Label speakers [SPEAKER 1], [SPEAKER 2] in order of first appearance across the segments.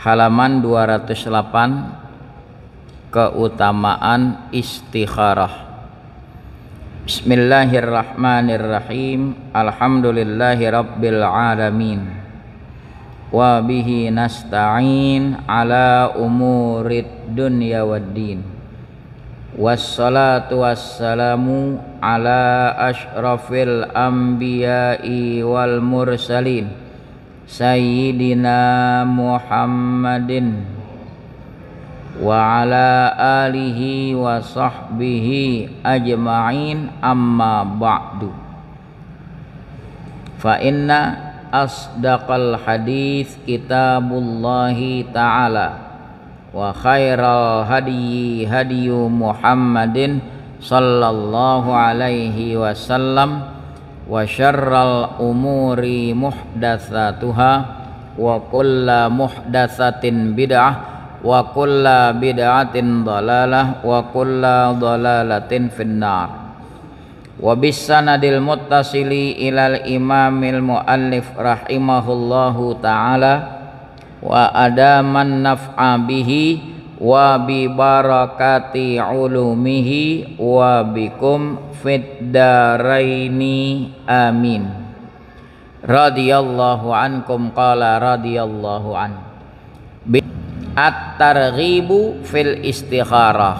[SPEAKER 1] halaman 208, keutamaan istikharah. Bismillahirrahmanirrahim. Alhamdulillahi rabbil alamin. Wa bihi nasta'in ala umurid dunya waddin. Wassalatu wassalamu ala ashrafil anbiya'i wal mursalin Sayyidina Muhammadin wa ala alihi wa sahbihi ajma'in, amma ba'du. Fa inna asdaqal hadits kitabullahi ta'ala wa khairal hadyi hadyu Muhammadin sallallahu alaihi wasallam wa syarral umuri muhdatsatuha wa kullu muhdatsatin bid'ah wa kullu bid'atin dhalalah wa kullu dhalalatin finnar. Wa bisanadil muttasili ilal imamil muallif rahimahullahu ta'ala wa adaman naf'a bihi wa bi barakati ulumihi wa bikum fid daraini amin. Radhiyallahu ankum qala radhiyallahu an. At-targhibu fil istikharah,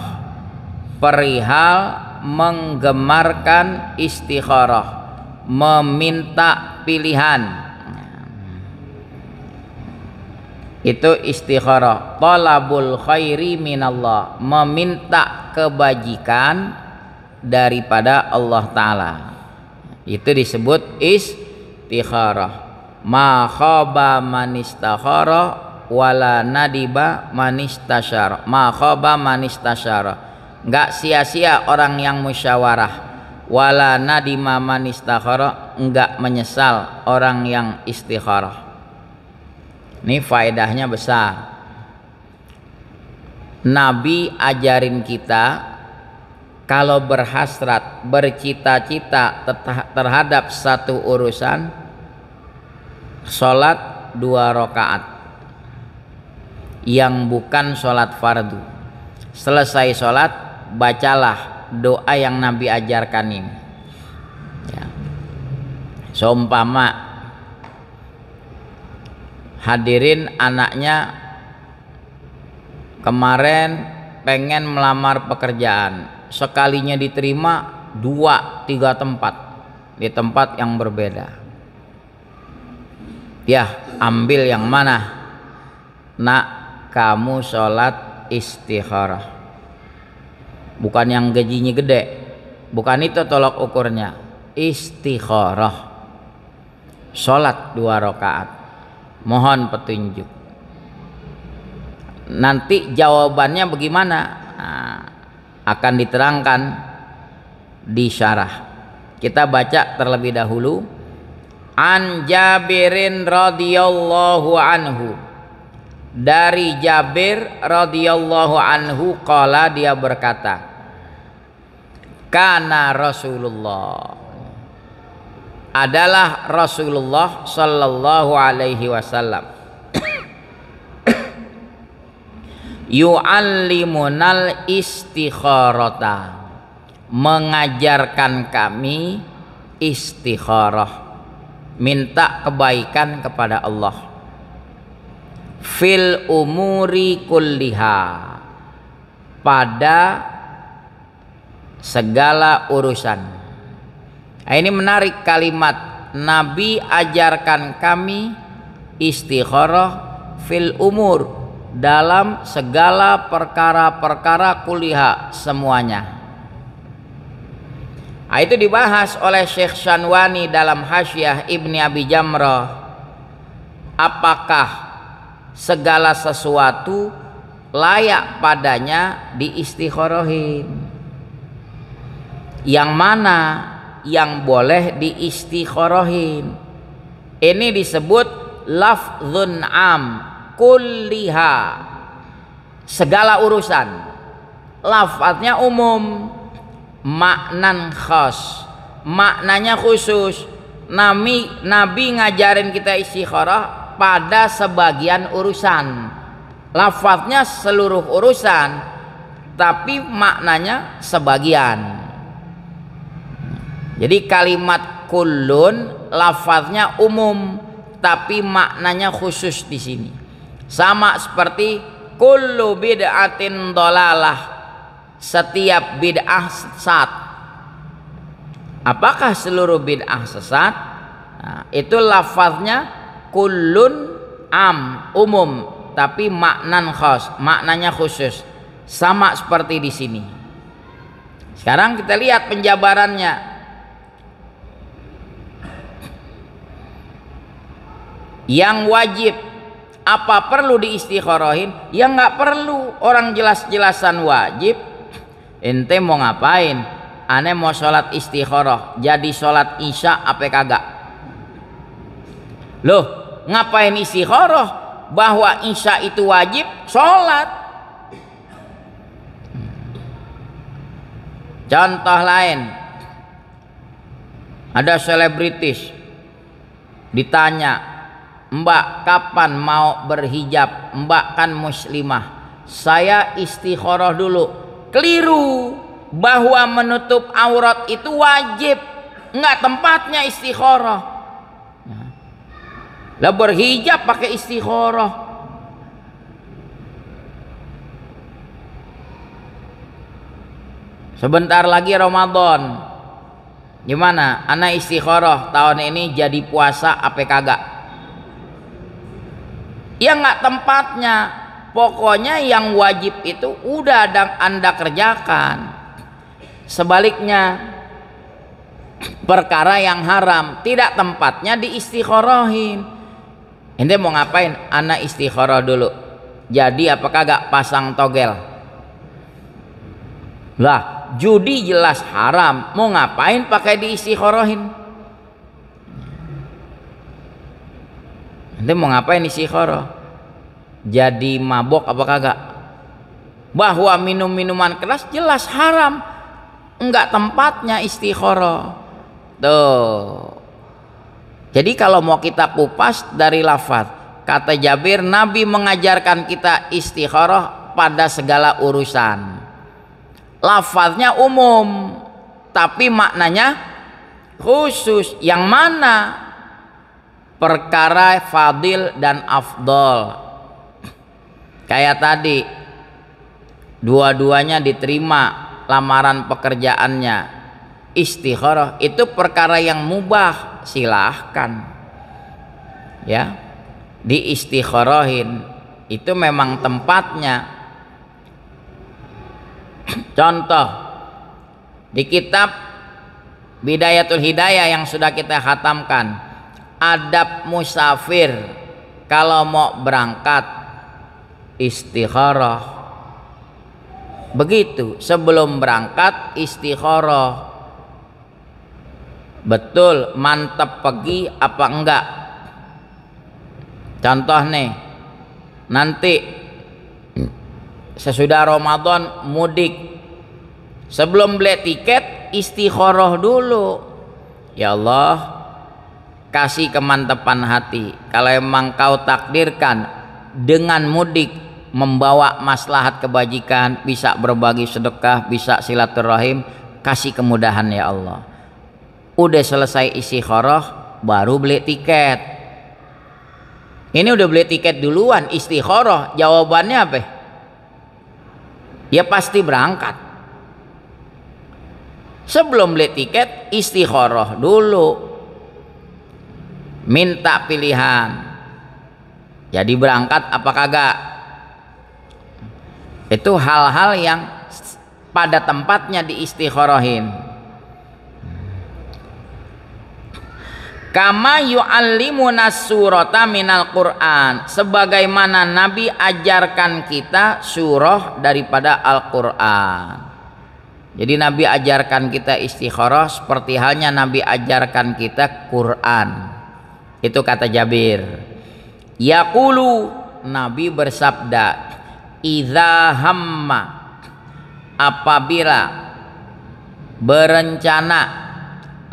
[SPEAKER 1] perihal menggemarkan istikharah, meminta pilihan. Itu istikharah, talabul khairi minallah, meminta kebajikan daripada Allah Ta'ala. Itu disebut istikharah. Ma khaba man istakhara wala nadiba man istasyara. Ma khaba man istasyara, enggak sia-sia orang yang musyawarah. Wala nadima man istakhara, enggak menyesal orang yang istikharah. Ini faedahnya besar. Nabi ajarin kita kalau berhasrat, bercita-cita terhadap satu urusan, sholat 2 rakaat yang bukan sholat fardu. Selesai sholat, bacalah doa yang Nabi ajarkan ini. Ya. Seumpama hadirin anaknya kemarin pengen melamar pekerjaan, sekalinya diterima 2-3 tempat, di tempat yang berbeda. Ya, ambil yang mana? Nak, kamu sholat istikharah. Bukan yang gajinya gede, bukan itu tolak ukurnya. Istikharah, sholat 2 rakaat. Mohon petunjuk. Nanti jawabannya bagaimana? Nah, akan diterangkan di syarah. Kita baca terlebih dahulu. An Jabirin radhiyallahu anhu, dari Jabir radhiyallahu anhu qala, dia berkata, kana Rasulullah, adalah Rasulullah sallallahu alaihi wasallam, yu'allimunal istikharata, mengajarkan kami istikharah, minta kebaikan kepada Allah. Fil umuri kulliha, pada segala urusan. Nah, ini menarik kalimat, Nabi ajarkan kami istikharah fil umur, dalam segala perkara-perkara kuliah semuanya. Nah, itu dibahas oleh Syekh Syanwani dalam Hasyiah Ibni Abi Jamrah. Apakah segala sesuatu layak padanya diistikharahin? Yang mana yang boleh diistikharahin? Ini disebut lafdzun am, kulliha, segala urusan. Lafadznya umum, maknan khas, maknanya khusus. Nabi ngajarin kita istikharah pada sebagian urusan, lafadznya seluruh urusan tapi maknanya sebagian. Jadi kalimat kullun lafadznya umum tapi maknanya khusus di sini. Sama seperti kullu bid'atin dhalalah, setiap bid'ah sesat. Apakah seluruh bid'ah sesat? Nah, itu lafadznya kullun am, umum tapi maknan khas, maknanya khusus. Sama seperti di sini. Sekarang kita lihat penjabarannya. Yang wajib apa perlu diistikharahin? Ya nggak perlu, orang jelas-jelasan wajib. Ente mau ngapain? Ane mau sholat istikharah, jadi sholat isya apa kagak? Loh, ngapain istikharah? Bahwa isya itu wajib, sholat. Contoh lain, ada selebritis ditanya, Mbak kapan mau berhijab? Mbak kan muslimah. Saya istikharah dulu. Keliru, bahwa menutup aurat itu wajib, enggak tempatnya istikharah. Lah berhijab pakai istikharah. Sebentar lagi Ramadan. Gimana? Ana istikharah tahun ini jadi puasa apa kagak? Ya nggak tempatnya. Pokoknya yang wajib itu udah Anda kerjakan. Sebaliknya, perkara yang haram tidak tempatnya diistikharahin. Ente mau ngapain? Ana istikharah dulu. Jadi apa kagak pasang togel? Lah, judi jelas haram. Mau ngapain pakai diistikharahin? Ente mau ngapain istikharah? Jadi mabok apa kagak? Bahwa minum minuman keras jelas haram, enggak tempatnya istikharah. Tuh. Jadi kalau mau kita kupas dari lafaz, kata Jabir, Nabi mengajarkan kita istikharah pada segala urusan. Lafaznya umum, tapi maknanya khusus. Yang mana? Perkara fadil dan afdol. Kayak tadi, dua-duanya diterima lamaran pekerjaannya. Istikharah itu perkara yang mubah, silahkan ya diistikharahin, itu memang tempatnya. Contoh di kitab Bidayatul Hidayah yang sudah kita khatamkan, adab musafir kalau mau berangkat istikharah. Begitu, sebelum berangkat istikharah. Betul, mantap pergi apa enggak? Contoh nih, nanti sesudah Ramadan mudik, sebelum beli tiket istikharah dulu. Ya Allah, kasih kemantapan hati. Kalau emang kau takdirkan dengan mudik membawa maslahat kebajikan, bisa berbagi sedekah, bisa silaturahim, kasih kemudahan ya Allah. Udah selesai istikharah baru beli tiket. Ini udah beli tiket duluan, istikharah, jawabannya apa? Ya pasti berangkat. Sebelum beli tiket istikharah dulu, minta pilihan, jadi berangkat apa kagak. Itu hal-hal yang pada tempatnya diistikharahin. Kama yu'allimuna surata minal Qur'an, sebagaimana Nabi ajarkan kita surah daripada Al-Qur'an. Jadi Nabi ajarkan kita istikharah seperti halnya Nabi ajarkan kita Qur'an. Itu kata Jabir. Yaqulu, Nabi bersabda, idza hamma, apabila berencana,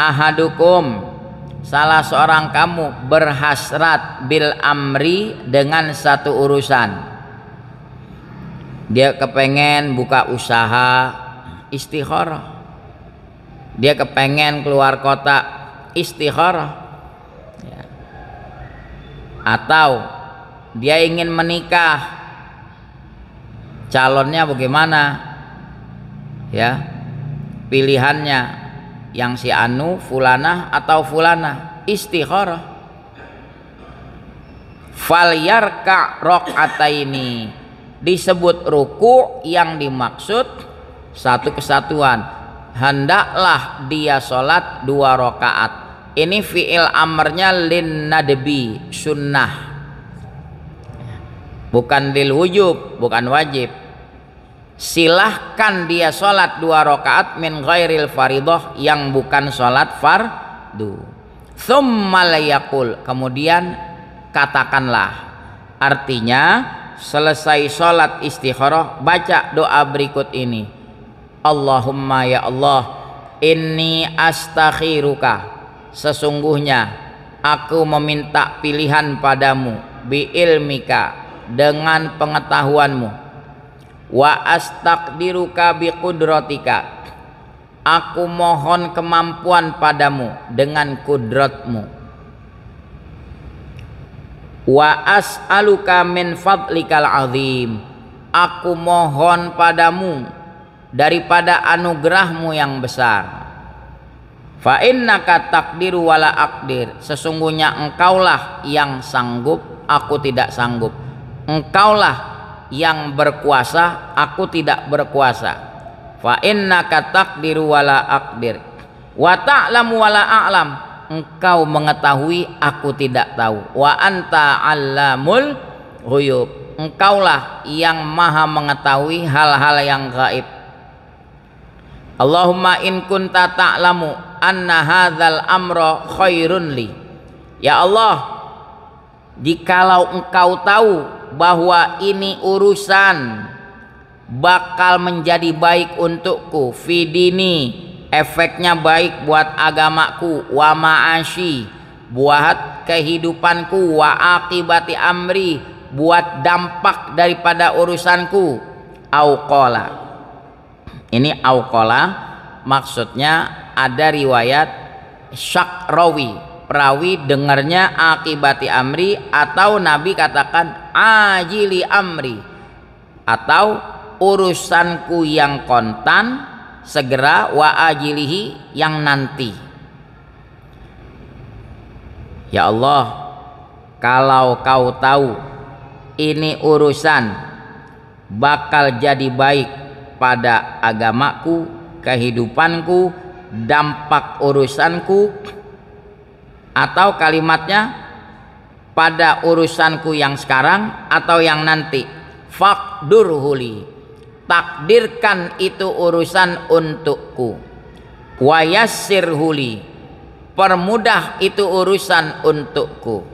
[SPEAKER 1] ahadukum, salah seorang kamu, berhasrat bil amri, dengan satu urusan. Dia kepengen buka usaha, istikharah. Dia kepengen keluar kota, istikharah. Ya. Atau dia ingin menikah, calonnya bagaimana? Ya, pilihannya yang si anu, fulanah atau fulanah, istikharah. Falyarka rakaataini, disebut ruku yang dimaksud satu kesatuan. Hendaklah dia sholat 2 rakaat. Ini fi'il amarnya lin nadbi, sunnah, bukan lil wujub, bukan wajib. Silahkan dia sholat 2 rakaat min ghairil faridah, yang bukan sholat fardu. Tsumma layaqul, kemudian katakanlah, artinya selesai sholat istikharah baca doa berikut ini. Allahumma ya Allah, inni astakhiruka, sesungguhnya aku meminta pilihan padamu, bi ilmika, dengan pengetahuanmu, wa astaqdiruka bi qudratika, aku mohon kemampuan padamu dengan kudratmu, wa as'aluka min fadlikal azim, aku mohon padamu daripada anugerahmu yang besar. Fa innaka taqdiru wala aqdir, sesungguhnya engkaulah yang sanggup, aku tidak sanggup. Engkaulah yang berkuasa, aku tidak berkuasa. Fa innaka taqdiru wala aqdir wa ta'lamu wala a'lam, engkau mengetahui, aku tidak tahu. Wa anta 'allamul ghuyub, engkaulah yang maha mengetahui hal-hal yang gaib. Allahumma in kunta ta'lamu anna hadzal amra khairun li, ya Allah, jikalau engkau tahu bahwa ini urusan bakal menjadi baik untukku, fi dini, efeknya baik buat agamaku, wa ma'ashi, buat kehidupanku, wa akibati amri, buat dampak daripada urusanku. Auqala, ini auqala maksudnya ada riwayat syak rawi, perawi dengarnya akibati amri, atau Nabi katakan ajili amri, atau urusanku yang kontan segera, wa ajilihi, yang nanti. Ya Allah, kalau kau tahu ini urusan bakal jadi baik pada agamaku, kehidupanku, dampak urusanku, atau kalimatnya pada urusanku yang sekarang atau yang nanti, faqdurhuli, takdirkan itu urusan untukku, wa yassirhuli, permudah itu urusan untukku.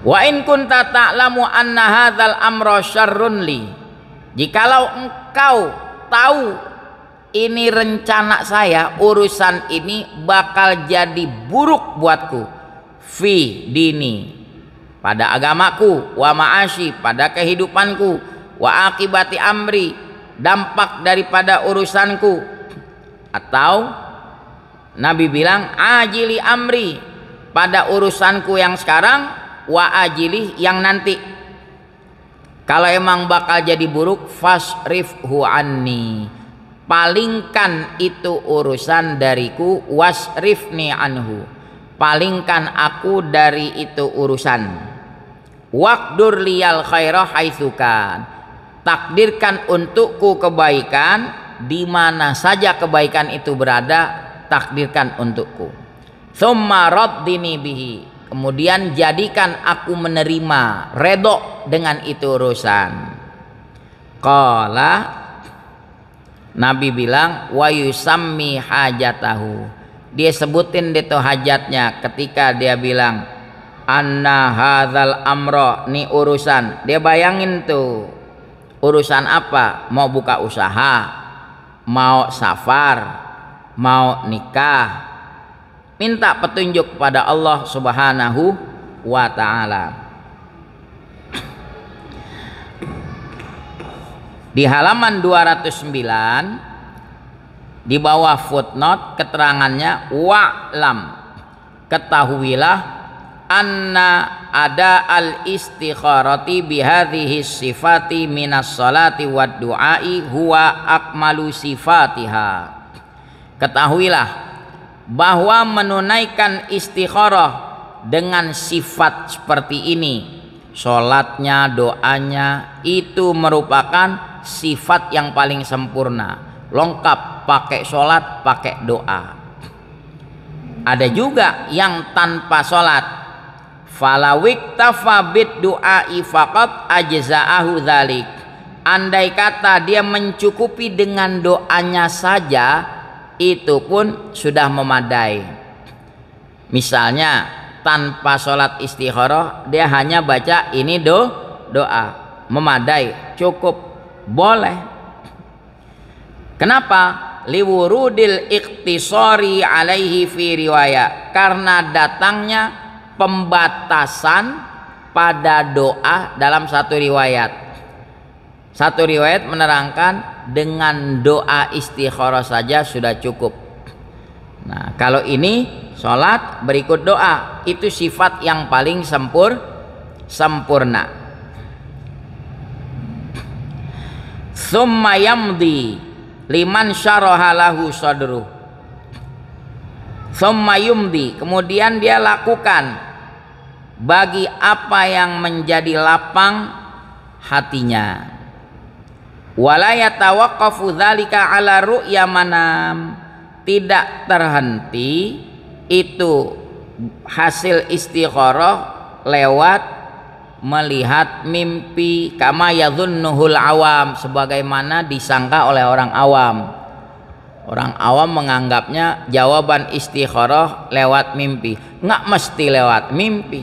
[SPEAKER 1] Wa in kunta ta'lamu anna hadzal amra syarrun li, jikalau engkau tahu ini rencana saya, urusan ini bakal jadi buruk buatku, fi dini, pada agamaku, wa ma'ashi, pada kehidupanku, wa akibati amri, dampak daripada urusanku. Atau Nabi bilang ajili amri, pada urusanku yang sekarang, wa ajili, yang nanti. Kalau emang bakal jadi buruk, fasrifhu anni, palingkan itu urusan dariku, wasrifni anhu, palingkan aku dari itu urusan. Waqdur liyal khaira haitsukan, takdirkan untukku kebaikan di mana saja kebaikan itu berada, takdirkan untukku. Tsumma raddini bihi, kemudian jadikan aku menerima, redho dengan itu urusan. Qala, Nabi bilang, wa yusammi hajatahu, dia sebutin itu hajatnya ketika dia bilang anna hadzal amra, ni urusan. Dia bayangin tuh urusan apa, mau buka usaha, mau safar, mau nikah. Minta petunjuk pada Allah Subhanahu wa ta'ala. Di halaman 209 di bawah footnote keterangannya, wa'lam, ketahuilah, anna ada al istikharati bihadhihi sifati minas salati wad du'ai huwa akmalu sifatiha. Ketahuilah bahwa menunaikan istikharah dengan sifat seperti ini, sholatnya, doanya, itu merupakan sifat yang paling sempurna, lengkap, pakai sholat, pakai doa. Ada juga yang tanpa sholat, falawik tafabit du'ai faqat ajza'ahu dzalik. Andai kata dia mencukupi dengan doanya saja, itu pun sudah memadai. Misalnya tanpa sholat istikharah, dia hanya baca ini doa, memadai, cukup, boleh. Kenapa? Liwurudil iktisari alaihi fi riwayat, karena datangnya pembatasan pada doa dalam satu riwayat. Satu riwayat menerangkan dengan doa istikharah saja sudah cukup. Nah, kalau ini sholat berikut doa, itu sifat yang paling sempurna. Tsumma yamdi liman syaraha lahu sadruh. Tsumma yumdi, kemudian dia lakukan bagi apa yang menjadi lapang hatinya. Wala yatawaqqafu dzalika ala ru'ya manam, tidak terhenti itu hasil istikharah lewat melihat mimpi, kama yadhunnuhul awam, sebagaimana disangka oleh orang awam. Orang awam menganggapnya jawaban istikharah lewat mimpi. Nggak mesti lewat mimpi.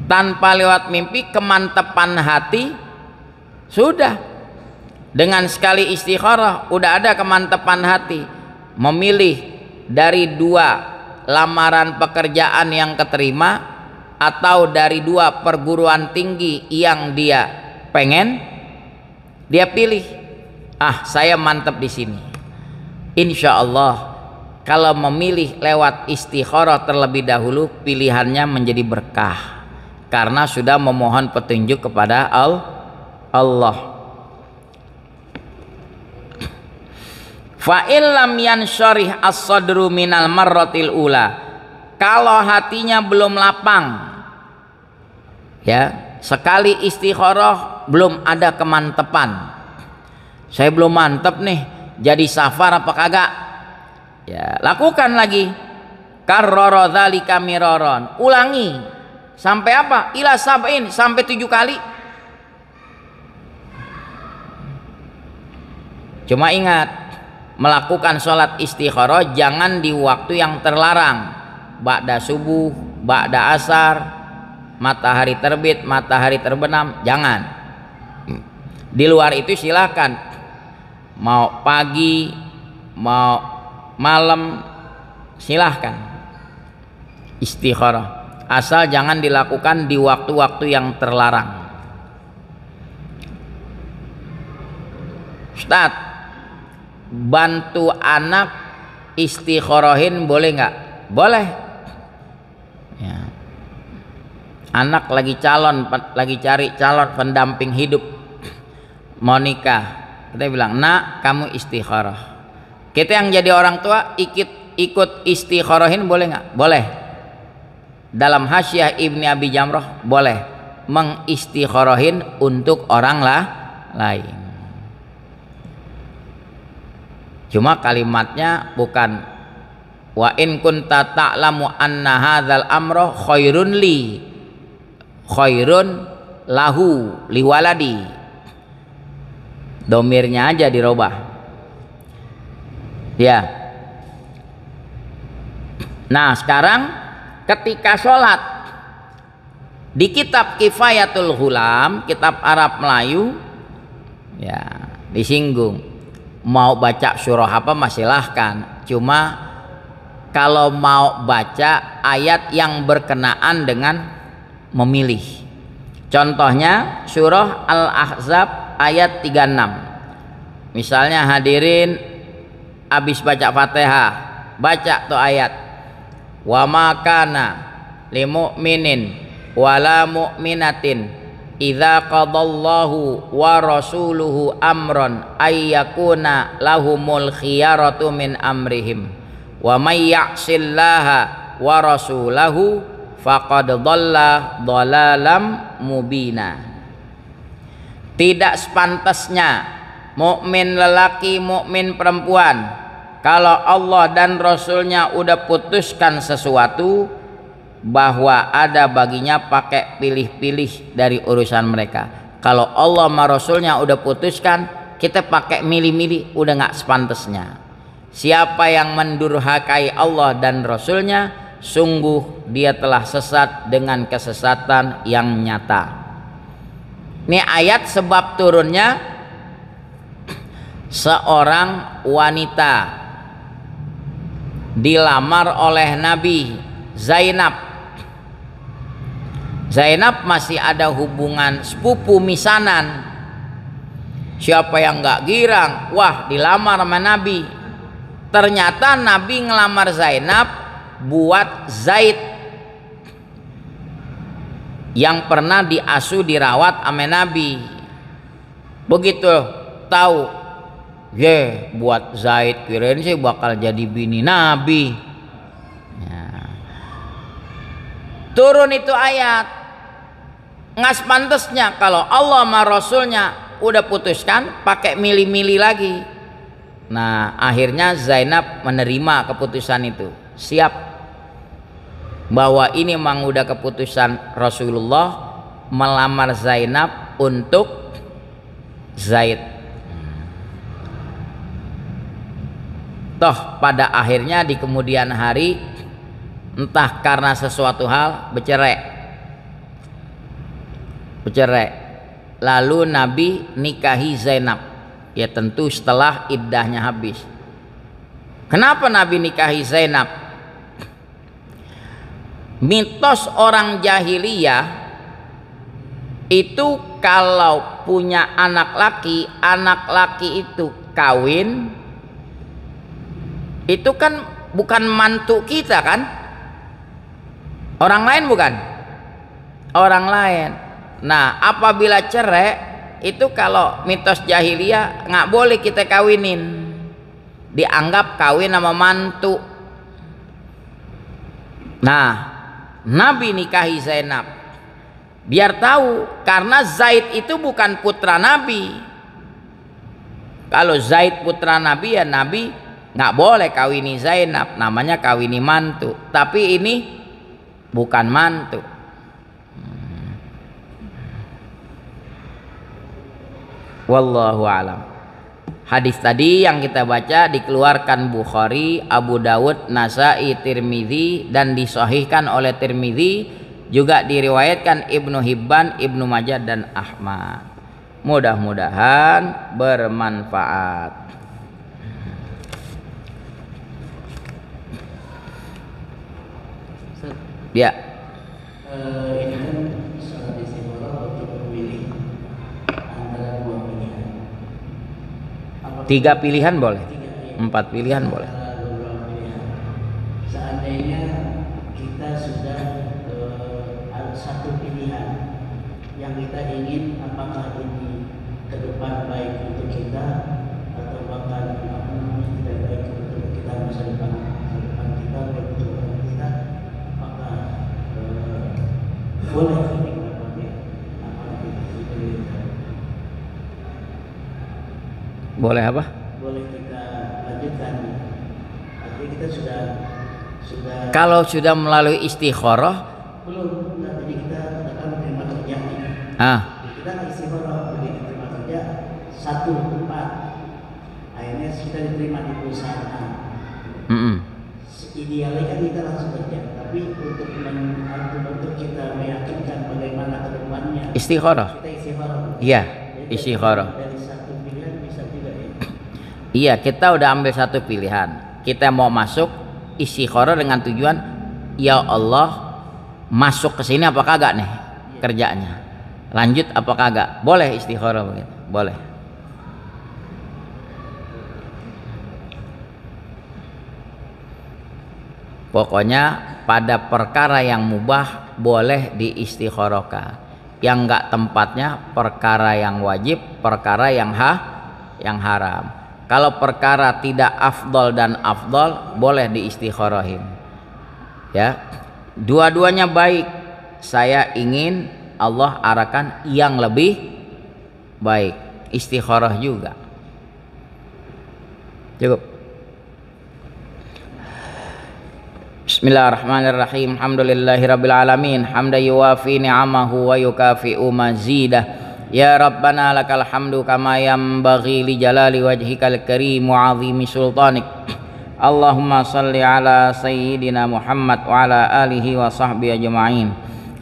[SPEAKER 1] Tanpa lewat mimpi, kemantapan hati sudah. Dengan sekali istikharah udah ada kemantapan hati, memilih dari dua lamaran pekerjaan yang keterima atau dari dua perguruan tinggi yang dia pengen, dia pilih, saya mantap di sini. Insya Allah kalau memilih lewat istikharah terlebih dahulu, pilihannya menjadi berkah karena sudah memohon petunjuk kepada Allah. Fa illam yansyarih as-sadru minal marratil ula, kalau hatinya belum lapang, ya, sekali istikharah belum ada kemantepan, saya belum mantep nih jadi safar apa kagak, ya lakukan lagi, karrara dzalika miraron, ulangi sampai apa? Ila sab'in, sampai 7 kali. Cuma ingat, melakukan sholat istikharah jangan di waktu yang terlarang, ba'da subuh, ba'da asar, matahari terbit, matahari terbenam, jangan. Di luar itu silakan, mau pagi, mau malam, silahkan istikharah, asal jangan dilakukan di waktu-waktu yang terlarang. Ustaz, bantu anak istikharahin boleh nggak? Boleh. Ya. Anak lagi cari calon pendamping hidup, mau nikah, kita bilang, nak kamu istikharah. Kita yang jadi orang tua ikut istikharahin boleh nggak? Boleh. Dalam Hasyiah Ibni Abi Jamrah boleh mengistikharahin untuk orang lain. Cuma kalimatnya bukan wa in kunta ta'lamu anna hadzal amra khairun li, khairun lahu liwaladi, domirnya aja dirubah, ya. Nah sekarang ketika sholat di kitab Kifayatul Ghulam, kitab Arab Melayu, ya disinggung mau baca surah apa silahkan, cuma kalau mau baca ayat yang berkenaan dengan memilih. Contohnya surah Al-Ahzab ayat 36. Misalnya hadirin habis baca Fatihah, baca tuh ayat, wa ma kana lil mu'minin wala mu'minatin idza qadallahu wa rasuluhu amran ay yakuna lahumul khiyaratu min amrihim wa may ya'sillaha wa rasulahu faqad dhalla dhalalam mubina. Tidak sepantasnya mukmin lelaki, mukmin perempuan, kalau Allah dan Rasulnya udah putuskan sesuatu, bahwa ada baginya pakai pilih-pilih dari urusan mereka. Kalau Allah sama Rasulnya udah putuskan, kita pakai milih-milih, udah nggak sepantasnya. Siapa yang mendurhakai Allah dan Rasulnya, sungguh dia telah sesat dengan kesesatan yang nyata. Ini ayat sebab turunnya seorang wanita dilamar oleh Nabi, Zainab. Zainab masih ada hubungan sepupu misanan. Siapa yang nggak girang, wah dilamar sama Nabi. Ternyata Nabi ngelamar Zainab buat Zaid yang pernah diasuh dirawat sama Nabi. Begitu tahu, buat Zaid, kirain sih bakal jadi bini Nabi ya. Turun itu ayat, nggak sepantasnya kalau Allah sama Rasulnya udah putuskan pakai milih-milih lagi. Nah akhirnya Zainab menerima keputusan itu, siap bahwa ini memang udah keputusan Rasulullah melamar Zainab untuk Zaid. Toh pada akhirnya di kemudian hari, entah karena sesuatu hal bercerai, lalu Nabi nikahi Zainab, ya tentu setelah iddahnya habis. Kenapa Nabi nikahi Zainab? Mitos orang jahiliyah itu kalau punya anak laki itu kawin, itu kan bukan mantu kita kan, orang lain bukan, orang lain. Nah apabila cerai itu kalau mitos jahiliyah nggak boleh kita kawinin, dianggap kawin sama mantu. Nah Nabi nikahi Zainab biar tahu, karena Zaid itu bukan putra Nabi. Kalau Zaid putra Nabi, ya Nabi nggak boleh kawini Zainab, namanya kawini mantu. Tapi ini bukan mantu. Wallahu alam. Hadis tadi yang kita baca dikeluarkan Bukhari, Abu Dawud, Nasai, Tirmidzi dan disahihkan oleh Tirmidzi, juga diriwayatkan Ibnu Hibban, Ibnu Majah dan Ahmad. Mudah-mudahan bermanfaat. Ya.
[SPEAKER 2] Ini kan salat istiqoroh untuk memilih antara dua pilihan.
[SPEAKER 1] 3 pilihan boleh, 4 pilihan boleh.
[SPEAKER 2] Seandainya kita sudah satu pilihan yang kita ingin, apakah ini ke depan baik untuk kita atau bahkan tidak baik untuk kita masa depan kita, baik untuk orang kita, maka boleh ini apa
[SPEAKER 1] Boleh apa?
[SPEAKER 2] Boleh kita lanjutkan. Artinya kita sudah
[SPEAKER 1] kalau sudah melalui istikharah
[SPEAKER 2] belum, jadi kita akan menerima kerja nih. Kita istikharah, begitu terima kerja satu tempat, akhirnya kita diterima di perusahaan. Idealnya kan kita langsung kerja, tapi untuk kita meyakinkan bagaimana ke depannya,
[SPEAKER 1] istikharah.
[SPEAKER 2] kita istikharah.
[SPEAKER 1] Iya, istikharah.
[SPEAKER 2] Dari satu pilihan bisa juga ya.
[SPEAKER 1] Iya, kita udah ambil satu pilihan. Kita mau masuk istikharah dengan tujuan, ya Allah, masuk ke sini apa kagak nih kerjanya. Lanjut apa kagak? Boleh istikharah begitu. Boleh. Pokoknya pada perkara yang mubah boleh diistikharahkan. Yang enggak tempatnya perkara yang wajib, perkara yang haram. Kalau perkara tidak afdol dan afdol boleh diistikharahin. Ya. Dua-duanya baik. Saya ingin Allah arahkan yang lebih baik. Istikharah juga. Cukup. Bismillahirrahmanirrahim. Alhamdulillahirabbil alamin. Hamdan yuwafi ni'amahu wa yukafi'u mazidah. Ya Rabbana lakal hamdu kama yanbaghi li jalali wajhikal karim wa 'azimi sultanik. Allahumma salli ala sayyidina Muhammad wa ala alihi wa sahbihi ajma'in.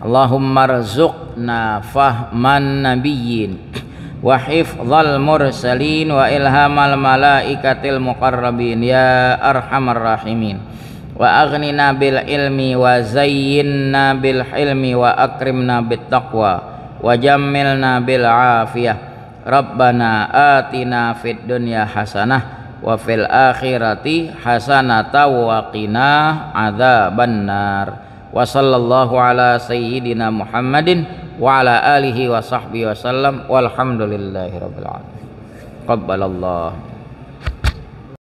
[SPEAKER 1] Allahumma rzuqna fahman nabiyyin wa hifdzal mursalin wa ilhamal malaikatil muqarrabin ya arhamar rahimin. Wa aghnina bil ilmi wa zayyinna bil hilmi wa akrimna bit taqwa wa jammilna bil afiyah. Rabbana atina fid dunya hasanah wa fil akhirati hasanah wa qina adzabannar. Wa sallallahu ala sayyidina Muhammadin wa ala alihi wa sahbihi wasallam walhamdulillahi rabbil alamin. Qabbalallah.